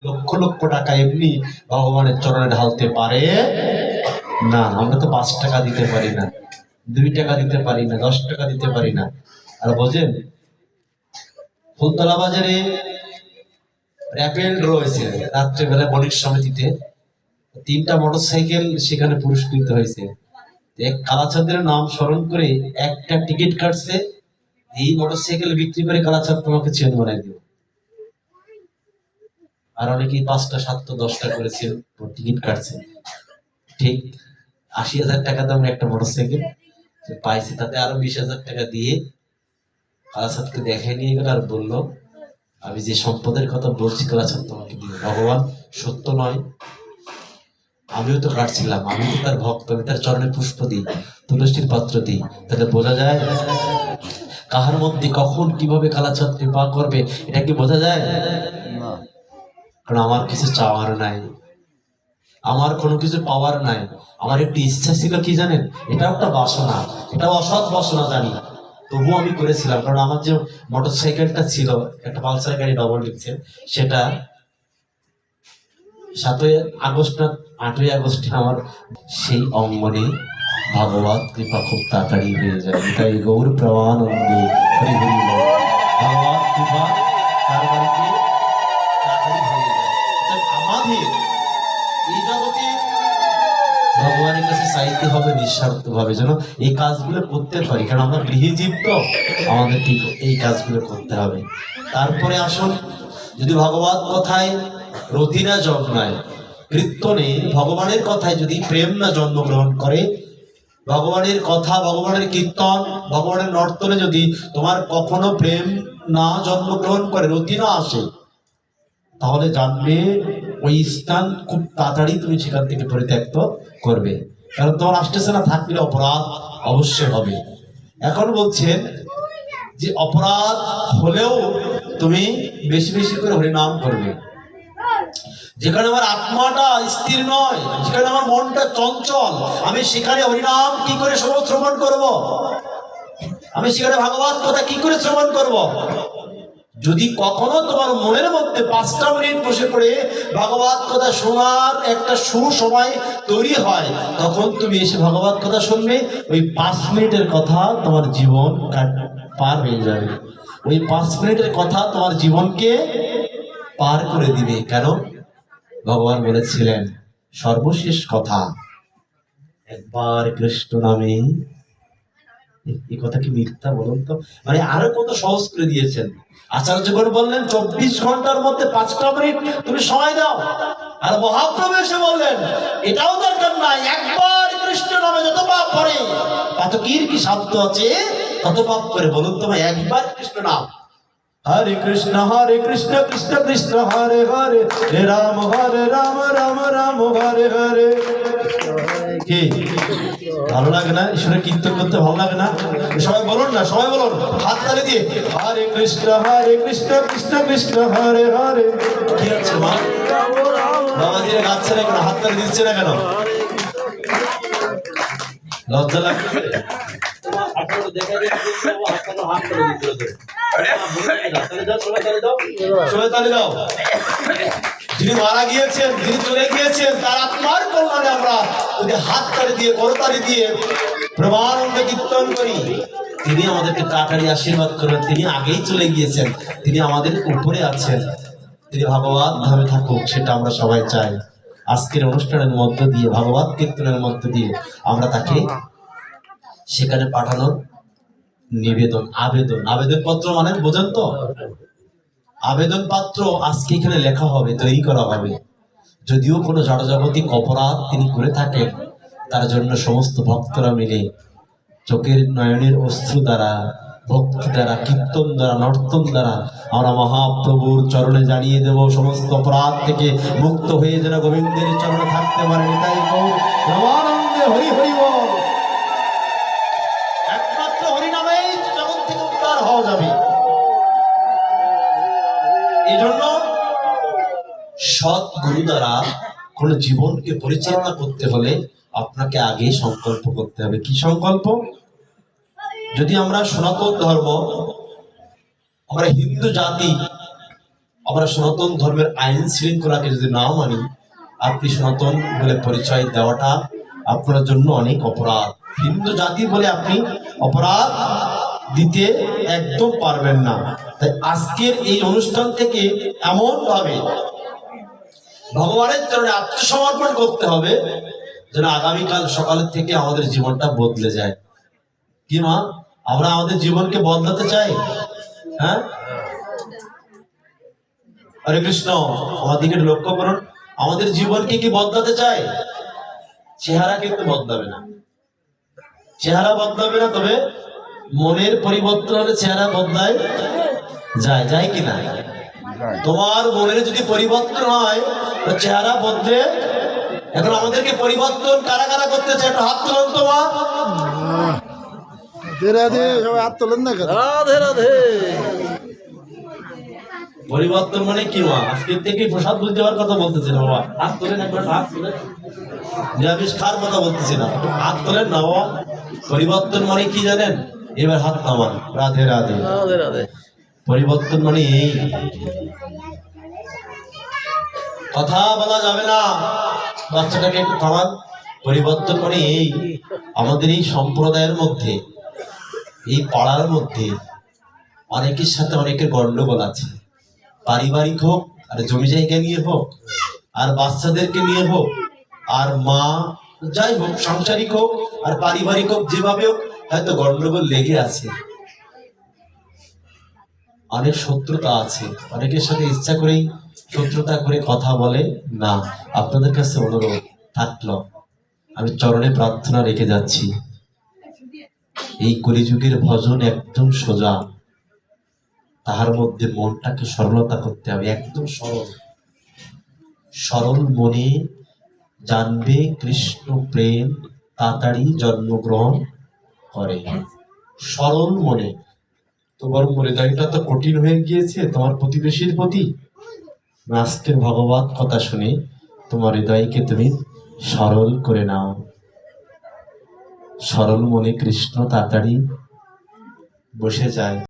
লক্ষ লক্ষ টাকা এমনি ভগবানের চরণে ঢালতে পারে না। আমরা তো 5 টাকা দিতে পারি না, 2 টাকা দিতে পারি না, 10 টাকা দিতে পারি না। আর বোঝেন, ফুলতলা বাজারে র্যাপেল রয়েছে রাত্রেবেলা বণিক সমিতিতে, 3টা মোটরসাইকেল সেখানে পুরস্কৃত হয়েছে। এক কালাচাঁদের নাম স্মরণ করে একটা টিকিট কাটছে, এই মোটরসাইকেল বিক্রি করে কালাচাঁদ তোমাকে চেন বানাই দিব। আর অনেকেই 5টা 7টা 10টা করেছেন, টিকিট কাটছে। ঠিক 80,000 টাকা দামের একটা মোটরসাইকেল পাইছে, তাতে আরো 20,000 টাকা দিয়ে কালাচাঁদকে দেখাই নিয়ে গেল আর বললো, আমি যে সম্পদের কথা বলছি কালাচাঁদ তোমাকে দিও। ভগবান সত্য নয়, আমিও তো কাটছিলাম, আমি তো তার ভক্ত, আমি তার চরণে পুষ্প দিই, তুলসীর পাত্র দিই। তাহলে বোঝা যায় কাহার মধ্যে কখন কিভাবে কালাচাঁদ কৃপা করবে, এটা কি বোঝা যায়? কারণ আমার কিছু চাওয়ার নাই, আমার কোনো কিছু পাওয়ার নাই। আমার একটু ইচ্ছা ছিল, কি জানেন, এটা একটা বাসনা, এটা অসৎ বাসনা জানি, তবুও আমি করেছিলাম। কারণ আমার যে মোটর সাইকেলটা ছিল, একটা পালসার গাড়ি ডবল লিখছে, সেটা 7ই আগস্ট না 8ই আগস্টে আমার সেই অঙ্গনে ভগবত কৃপা খুব তাড়াতাড়ি হয়ে যায়। তাই গৌর প্রমানন্দে হরি হরি বল। ভগবত কৃপা তার বাড়িতে তাড়াতাড়ি হয়ে যায়। তাই আমাদের এই জগতে ভগবানের কাছে চাইতে হবে নিঃস্বার্থ ভাবে, যেন এই কাজগুলো করতে পারি। কারণ আমরা গৃহজীব, তো আমাদের ঠিক এই কাজগুলো করতে হবে। তারপরে আসুন, যদি ভগবত কথায় রতি না জন্মায়, কীর্তনে ভগবানের কথায় যদি প্রেম না জন্মগ্রহণ করে, ভগবানের কথা, ভগবানের কীর্তন, ভগবানের নর্তনে যদি তোমার কখনো প্রেম না জন্মগ্রহণ করে, রতি না আসে, তাহলে জানবে ওই স্থান খুব তাড়াতাড়ি তুমি সেখান থেকে পরিত্যক্ত করবে। কারণ তোমার আসতেছে না, থাকলে অপরাধ অবশ্যই হবে। এখন বলছেন যে অপরাধ হলেও তুমি বেশি বেশি করে হরিনাম করবে। যেখানে আমার আত্মাটা স্থির নয়, যেখানে আমার মনটা চঞ্চল, আমি সেখানে হরিনাম কি করে শ্রবণ করব? আমি সেখানে ভাগবত কথা কি করে শ্রবণ করব? যদি কখনো তোমার মনের মধ্যে 5টা মিনিট বসে পড়ে ভাগবত কথা শোনার একটা সুসময় তৈরি হয়, তখন তুমি এসে ভাগবত কথা শুনবে, ওই 5 মিনিটের কথা তোমার জীবন পার হয়ে যাবে। ওই 5 মিনিটের কথা তোমার জীবনকে পার করে দিবে। কেন? ভগবান বলেছিলেন সর্বশেষ কথা, একবার কৃষ্ণ নামে। এই কথা কি মিথ্যা বলুন তো? মানে আরো কত সহজ করে দিয়েছেন। আচার্যগণ বললেন 24 ঘন্টার মধ্যে 5টা মিনিট তুমি সময় দাও। আর মহাপ্রভু এসে বললেন এটাও দরকার নাই, একবার কৃষ্ণ নামে যত পাপ করে, পাতকীর কি সাধ্য আছে তত পাপ করে। বলুন তোমায়, একবার কৃষ্ণ নাম, হরে কৃষ্ণ কৃষ্ণ কৃষ্ণ হরে হরে, হরে রাম রাম রাম হরে হরে। কি ভালো লাগে না? ঈশ্বরের কীর্তন করতে ভালো লাগে না? সবাই বলুন না, সবাই বলুন হাত তালি দিয়ে, হরে কৃষ্ণ কৃষ্ণ কৃষ্ণ হরে হরে। কি হচ্ছে মা? বাবাজিরা গাচ্ছে না কেন? হাত তালি দিচ্ছে না কেন? লজ্জা লাগছে? যিনি মারা গিয়েছেন, যিনি চলে গিয়েছেন, তার আত্মার কল্যাণে আমরা যদি হাত তালি দিয়ে, করতালি দিয়ে প্রমানন্দে কীর্তন করি, তিনি আমাদেরকে তাড়াতাড়ি আশীর্বাদ করবেন। তিনি আগেই চলে গিয়েছেন, তিনি আমাদের উপরে আছেন, তিনি ভগবত ধামে থাকুক, সেটা আমরা সবাই চাই। আজকের অনুষ্ঠানের মধ্য দিয়ে, ভগবত কীর্তনের মধ্য দিয়ে আমরা তাকে সেখানে পাঠানোর নিবেদন, আবেদন পত্র মানে বোঝেন তো? আবেদন পত্র আজকে এখানে লেখা হবে, তৈরি করা হবে। যদিও কোনো জড়জাগতিক অপরাধ তিনি করে থাকেন, তার জন্য সমস্ত ভক্তরা মিলে চোখের নয়নের অশ্রু দ্বারা, ভক্তি দ্বারা, কীর্তন দ্বারা, নর্তন দ্বারা আমরা মহাপ্রভুর চরণে জানিয়ে দেব সমস্ত অপরাধ থেকে মুক্ত হয়ে যেন গোবিন্দের চরণে থাকতে পারেন। তাই গৌর প্রমানন্দে হরি হরি বল। একমাত্র হরিনামেই জগৎ থেকে উদ্ধার হওয়া যাবে। এই জন্য সৎ গুরু দ্বারা কোন জীবনকে পরিচালনা করতে হলে আপনাকে আগে সংকল্প করতে হবে। কি সংকল্প? যদি আমরা সনাতন ধর্ম, আমরা হিন্দু জাতি, আমরা সনাতন ধর্মের আইন শৃঙ্খলাকে যদি না মানি, আপনি সনাতন বলে পরিচয় দেওয়াটা আপনার জন্য অনেক অপরাধ। হিন্দু জাতি বলে আপনি অপরাধ দিতে একদম পারবেন না। তাই আজকের এই অনুষ্ঠান থেকে এমন ভাবে ভগবানের চরণে আত্মসমর্পণ করতে হবে যেন আগামীকাল সকালের থেকে আমাদের জীবনটা বদলে যায়। কি মা, আমরা আমাদের জীবনকে বদলাতে চাই? হ্যাঁ, হরে কৃষ্ণ। আমাদেরকে লক্ষ্য করুন, আমাদের জীবনকে কি বদলাতে চাই? চেহারা কিন্তু বদলাবে না, চেহারা বদলাবে না, তবে মনের পরিবর্তন হলে চেহারা বদলায় যায়, যায় কিনা? তোমার মনের যদি পরিবর্তন হয় তো চেহারা বদলে। এখন আমাদেরকে পরিবর্তন কারা কারা করতে চায়? একটু হাত তুলুন তো মা। রাধে, সবাই হাত তোলেন না কেন? রাধে রাধে। পরিবর্তন মানে কি মা? আজকে থেকে প্রসাদ বুঝতে দেওয়ার কথা বলতেছি না বাবা, হাত তোলেন একবার, হাত তোলেন। নিরামিষ খাওয়ার কথা বলতেছি না, হাত তোলেন না বাবা। পরিবর্তন মানে কি জানেন? এবার হাত নামান। রাধে রাধে। রাধে রাধে। পরিবর্তন মানে এই, কথা বলা যাবে না, বাচ্চাটাকে একটু থামান। পরিবর্তন মানে এই, আমাদের এই সম্প্রদায়ের মধ্যে, এই পাড়ার মধ্যে অনেকের সাথে অনেকের গন্ডগোল আছে। পারিবারিক হোক, আর জমি জায়গা নিয়ে হোক, আর বাচ্চাদেরকে নিয়ে হোক, আর মা যাই হোক, সাংসারিক হোক আর পারিবারিক হোক, যেভাবে হোক হয়তো গন্ডগোল লেগে আছে। অনেক শত্রুতা আছে, অনেকের সাথে ইচ্ছা করেই শত্রুতা করে কথা বলে না। আপনাদের কাছে অনুরোধ থাকলো, আমি চরণে প্রার্থনা রেখে যাচ্ছি, এই কলিযুগের ভজন একদম সোজা, তাহার মধ্যে মনটাকে সরলতা করতে হবে, একদম সরল। সরল মনে জানবে কৃষ্ণ প্রেম তাড়াতাড়ি জন্মগ্রহণ করে। সরল মনে। তোমার হৃদয়টা তো কঠিন হয়ে গিয়েছে তোমার প্রতিবেশীর প্রতি। আজকের ভগবত কথা শুনে তোমার হৃদয়কে তুমি সরল করে নাও। সরল মনে কৃষ্ণ তাড়াতাড়ি বসে যায়।